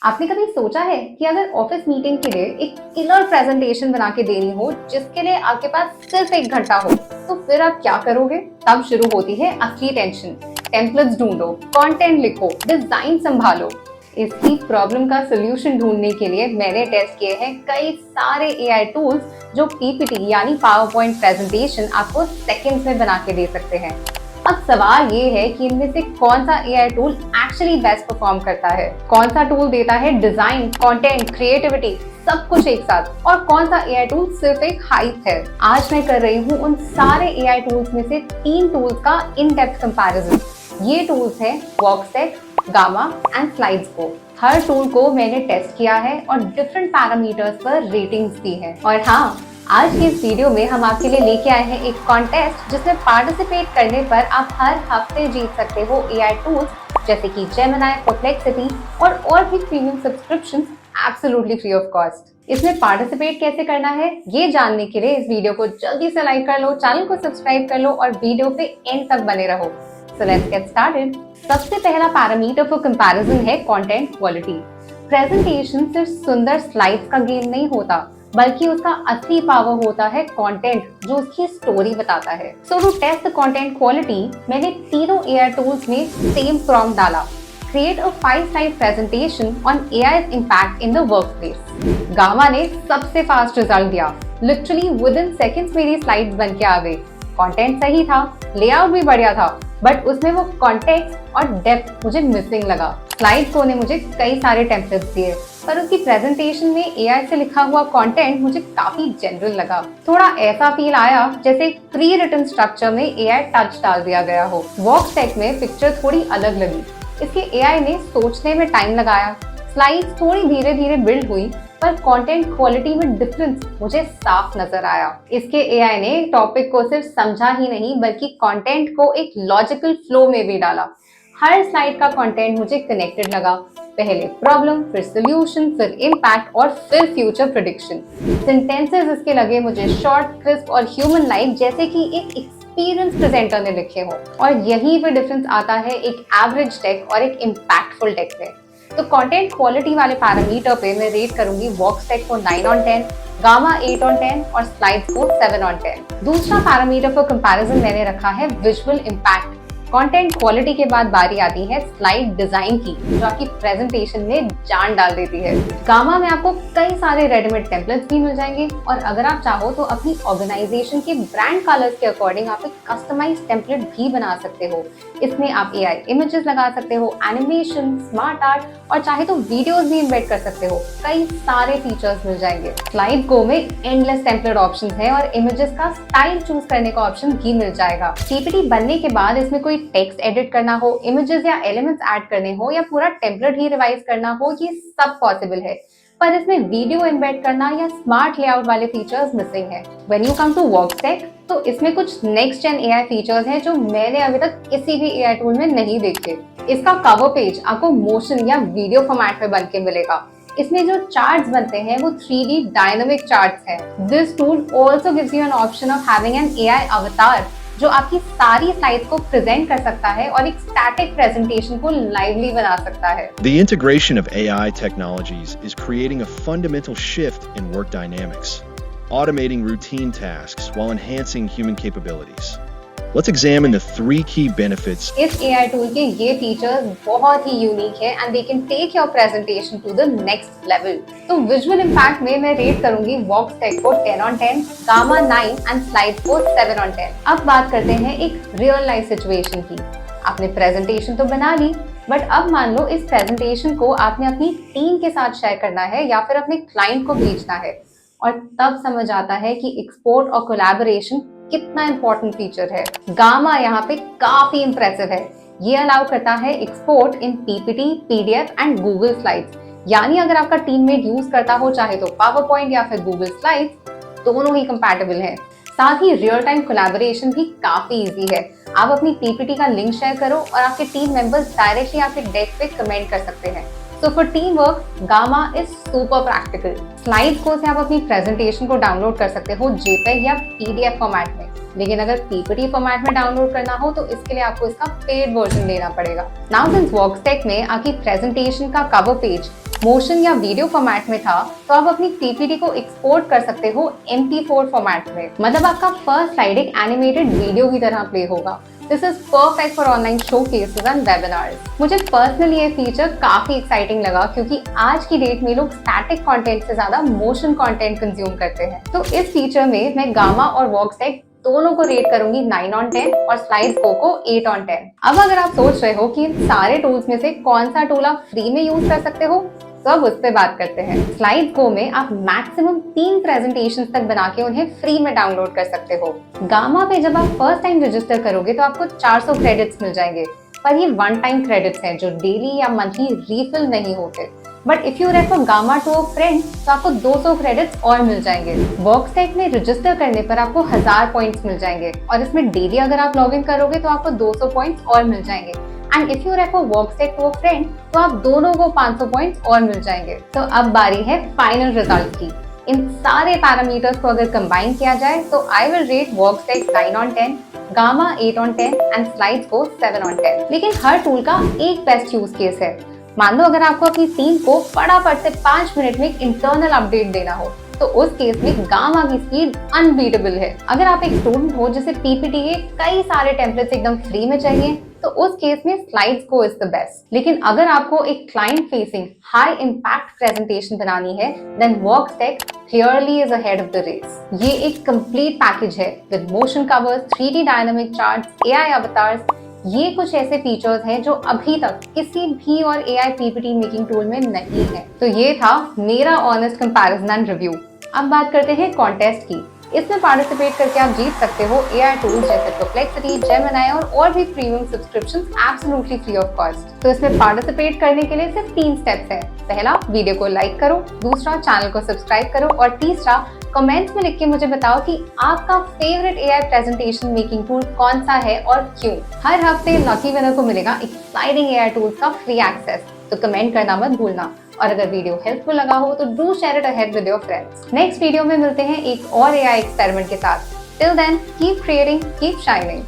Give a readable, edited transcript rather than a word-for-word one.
आपने कभी सोचा है कि अगर ऑफिस मीटिंग के लिए एक किलर प्रेजेंटेशन बना के देनी हो जिसके लिए आपके पास सिर्फ 1 घंटा हो, तो फिर आप क्या करोगे? तब शुरू होती है असली टेंशन। टेम्पलेट्स ढूंढो, कंटेंट लिखो, डिजाइन संभालो। इसकी प्रॉब्लम का सोल्यूशन ढूंढने के लिए मैंने टेस्ट किए हैं कई सारे एआई टूल्स जो पीपीटी यानी पावर पॉइंट प्रेजेंटेशन आपको सेकंड्स में बना के दे सकते हैं। अब सवाल ये है कि इनमें से कौन सा AI tool actually best perform करता है, कौन सा टूल देता है डिजाइन, कंटेंट, क्रिएटिविटी सब कुछ एक साथ, और कौन सा एआई टूल सिर्फ एक हाइप है। आज मैं कर रही हूँ उन सारे एआई टूल्स में से 3 टूल्स का इन डेप्थ कंपैरिजन। ये टूल्स हैं वर्कस्टेक, गामा एंड स्लाइड्सको। हर टूल को मैंने टेस्ट किया है और डिफरेंट पैरामीटर्स पर रेटिंग्स दी है। और हाँ, आज की इस वीडियो में हम आपके लिए लेके आए हैं एक कॉन्टेस्ट जिसमें पार्टिसिपेट करने पर आप हर हफ्ते जीत सकते हो एआई टूल्स जैसे कि जेमिनी, परप्लेक्सिटी और भी premium subscriptions absolutely free of cost. इसमें पार्टिसिपेट कैसे करना है ये जानने के लिए इस वीडियो को जल्दी से लाइक कर लो, चैनल को सब्सक्राइब कर लो और वीडियो पे एंड तक बने रहो। So let's get started. सबसे पहला पैरामीटर फॉर कंपैरिजन है कंटेंट क्वालिटी। प्रेजेंटेशन सिर्फ सुंदर स्लाइड्स का गेम नहीं होता, बल्कि उसका असली पावर होता है कंटेंट जो उसकी स्टोरी बताता है। So to test the content quality मैंने तीनों एआई टूल्स में सेम प्रॉम्प्ट डाला। Create a 5-slide presentation on AI's impact in the workplace। Gamma ने सबसे फास्ट रिजल्ट दिया। लिटरली विदिन सेकंड्स मेरी स्लाइड्स बन के आ गई। कंटेंट सही था, लेआउट भी बढ़िया था, बट उसमें वो कॉन्टेक्स्ट और डेप्थ मुझे मिसिंग लगा। स्लाइड्सको ने मुझे कई सारे टेम्पलेट्स दिए, पर उसकी प्रेजेंटेशन में एआई से लिखा हुआ कंटेंट मुझे काफी जनरल लगा। थोड़ा ऐसा फील आया जैसे एक प्री रिटन स्ट्रक्चर में एआई टच डाल दिया गया हो। वर्कस्टेक में पिक्चर थोड़ी अलग लगी। इसके एआई ने सोचने में टाइम लगाया। स्लाइड्स थोड़ी धीरे धीरे बिल्ड हुई, पर कंटेंट क्वालिटी में डिफरेंस मुझे साफ नजर आया। इसके एआई ने टॉपिक को सिर्फ समझा ही नहीं, बल्कि कंटेंट को एक लॉजिकल फ्लो में भी डाला। हर स्लाइड का कंटेंट मुझे कनेक्टेड लगा। पहले प्रॉब्लम, फिर सोल्यूशन, फिर इम्पैक्ट और फिर फ्यूचर प्रेडिक्शन। सेंटेंसेस इसके लगे मुझे शॉर्ट, क्रिस्प और ह्यूमन लाइक, जैसे कि एक एक्सपीरियंस प्रेजेंटर ने लिखे हो। और यहीं पे डिफरेंस आता है एक एवरेज टेक और एक इम्पैक्टफुल टेक में। तो कंटेंट क्वालिटी वाले पैरामीटर पे मैं रेट करूंगी वर्कस्टेक को 9/10, गामा 8/10 और स्लाइड्स को 7/10। दूसरा पैरामीटर फॉर कंपैरिजन मैंने रखा है विजुअल इम्पैक्ट। कंटेंट क्वालिटी के बाद बारी आती है स्लाइड डिजाइन की, जो आपकी प्रेजेंटेशन में जान डाल देती है। गामा में आपको कई सारे रेडीमेड टेम्पलेट्स भी मिल जाएंगे, और अगर आप चाहो तो अपनी ऑर्गेनाइजेशन के ब्रांड कलर्स के अकॉर्डिंग आप एक कस्टमाइज्ड टेम्पलेट भी बना सकते हो। इसमें आप एआई इमेजेस लगा सकते हो, एनिमेशन, स्मार्ट आर्ट और चाहे तो वीडियोस भी इम्बेड कर सकते हो। कई सारे फीचर्स मिल जाएंगे। स्लाइडको में एंडलेस टेम्पलेट ऑप्शंस है और इमेजेस का स्टाइल चूज करने का ऑप्शन भी मिल जाएगा। पीपीटी बनने के बाद इसमें कोई टेक्स्ट एडिट करना हो, इमेजेस या एलिमेंट्स ऐड करने हो या पूरा टेम्पलेट ही रिवाइज करना हो, ये सब पॉसिबल है। पर इसमें वीडियो एम्बेड करना या स्मार्ट लेआउट वाले फीचर्स मिसिंग है। व्हेन यू कम टू वर्कस्टेक, तो इसमें कुछ नेक्स्ट जेन एआई फीचर्स हैं जो मैंने अभी तक किसी भी एआई टूल में नहीं देखे। इसका कवर पेज आपको मोशन या वीडियो फॉर्मेट में बन के मिलेगा। इसमें जो चार्ट्स बनते हैं वो 3D डायनामिक चार्ट्स हैं। This tool also gives you an option of having an AI अवतार जो आपकी सारी स्लाइड्स को प्रेजेंट कर सकता है और एक स्टैटिक प्रेजेंटेशन को लाइवली बना सकता है। The integration of AI technologies is creating a fundamental shift in work dynamics, automating routine tasks while enhancing human capabilities. Let's examine the 3 key benefits. इस AI टूल के ये फीचर्स बहुत ही unique है and they can take your presentation to the next level. तो visual impact में मैं rate करूंगी वर्कस्टेक को 10/10, गामा 9 एंड स्लाइड्स को 7/10। अब बात करते हैं एक रियल लाइफ सिचुएशन की। आपने प्रेजेंटेशन तो बना ली, बट अब मान लो इस प्रेजेंटेशन को आपने अपनी टीम के साथ शेयर करना है या फिर अपने क्लाइंट को भेजना है, और तब समझ आता है कि एक्सपोर्ट और कोलैबोरेशन कितना इंपॉर्टेंट फीचर है। गामा यहाँ पे काफी इंप्रेसिव है। ये अलाउ करता है export in PPT, PDF and Google slides. यानी अगर आपका टीममेट यूज करता हो चाहे तो पावर पॉइंट या फिर गूगल स्लाइड्स, दोनों ही कंपैटिबल हैं। साथ ही रियल टाइम कोलैबोरेशन भी काफी इजी है। आप अपनी पीपीटी का लिंक शेयर करो और आपके टीम मेंबर्स डायरेक्टली आपके डेस्क पे कमेंट कर सकते हैं। So for teamwork, Gamma is super practical. Slides को से आप अपनी प्रेजेंटेशन को डाउनलोड कर सकते हो JPEG या PDF फॉर्मेट में, लेकिन अगर PPT फॉर्मेट में डाउनलोड करना हो तो इसके लिए आपको इसका पेड वर्जन लेना पड़ेगा। Now since Workstack में आपकी प्रेजेंटेशन का कवर पेज मोशन या वीडियो फॉर्मेट में था, तो आप अपनी PPT को एक्सपोर्ट कर सकते हो MP4 फॉर्मेट में। मतलब आपका फर्स्ट स्लाइड एक एनिमेटेड वीडियो की तरह प्ले होगा। This is perfect for online showcases and webinars. मुझे पर्सनली ये फीचर काफी एक्साइटिंग लगा क्योंकि आज की डेट में लोग स्टैटिक कंटेंट से ज्यादा मोशन कंटेंट कंज्यूम करते हैं। तो इस फीचर में मैं गामा और Workstack दोनों को रेट करूंगी 9/10 और स्लाइड्सगो को 8/10। अब अगर आप सोच रहे हो कि इन सारे टूल्स में से कौन सा टूल आप फ्री में यूज कर सकते हो, तो अब उस पे बात करते हैं। स्लाइड्सगो में आप मैक्सिमम 3 प्रेजेंटेशन तक बना के उन्हें फ्री में डाउनलोड कर सकते हो। गामा पे जब आप फर्स्ट टाइम रजिस्टर करोगे तो आपको 400 क्रेडिट्स मिल जाएंगे, पर ये वन टाइम क्रेडिट्स हैं जो डेली या मंथली रीफिल नहीं होते। But if you refer gamma to a friend तो आपको 200 क्रेडिट्स और मिल जाएंगे। वर्कस्टैक में रजिस्टर करने पर आपको 1000 पॉइंट्स मिल जाएंगे और इसमें डेली अगर आप लॉग इन करोगे तो आपको 200 पॉइंट्स और मिल जाएंगे। And if you refer Workstack to a friend तो आप दोनों को 500 पॉइंट्स और मिल जाएंगे। तो अब बारी है फाइनल रिजल्ट की। इन सारे पैरामीटर्स को अगर कंबाइन किया जाए तो I will rate Workstack 9/10, Gamma 8/10 and Slidesgo 7/10। लेकिन हर टूल का एक बेस्ट यूज केस है। मान लो अगर आपको अपनी टीम को फटाफट से 5 मिनट में एक इंटरनल अपडेट देना हो, तो उस केस में गामा की स्पीड अनबीटेबल है। अगर आप एक स्टूडेंट हो जिसे पीपीटी के कई सारे टेम्पलेट्स एकदम फ्री में चाहिए, तो उस केस में स्लाइड्सगो इज द बेस्ट। लेकिन अगर आपको एक client facing high impact presentation बनानी है, then Workstack clearly is ahead of the race. ये एक कंप्लीट पैकेज है with motion covers, 3D dynamic charts, AI avatars. ये कुछ ऐसे फीचर्स हैं जो अभी तक किसी भी और AI PPT मेकिंग टूल में नहीं है। तो ये था मेरा ऑनेस्ट कंपैरिजन एंड रिव्यू। अब बात करते हैं कॉन्टेस्ट की। इसमें पार्टिसिपेट करके आप जीत सकते हो AI टूल्स जैसे परप्लेक्सिटी, जेमिनी और भी premium subscriptions absolutely free of cost. तो इसमें पार्टिसिपेट करने के लिए सिर्फ 3 स्टेप्स हैं। पहला, वीडियो को लाइक करो, दूसरा, चैनल को सब्सक्राइब करो और तीसरा, कमेंट्स में लिख के मुझे बताओ कि आपका favourite AI presentation making tool कौन सा है और क्यों। हर हफ्ते लकी विनर को मिलेगा एक्साइटिंग AI टूल्स का फ्री एक्सेस, तो कमेंट करना मत भूलना। और अगर वीडियो हेल्पफुल लगा हो तो do share it ahead with your friends. Next video में मिलते हैं एक और AI एक्सपेरिमेंट के साथ। Till then, keep creating, keep shining.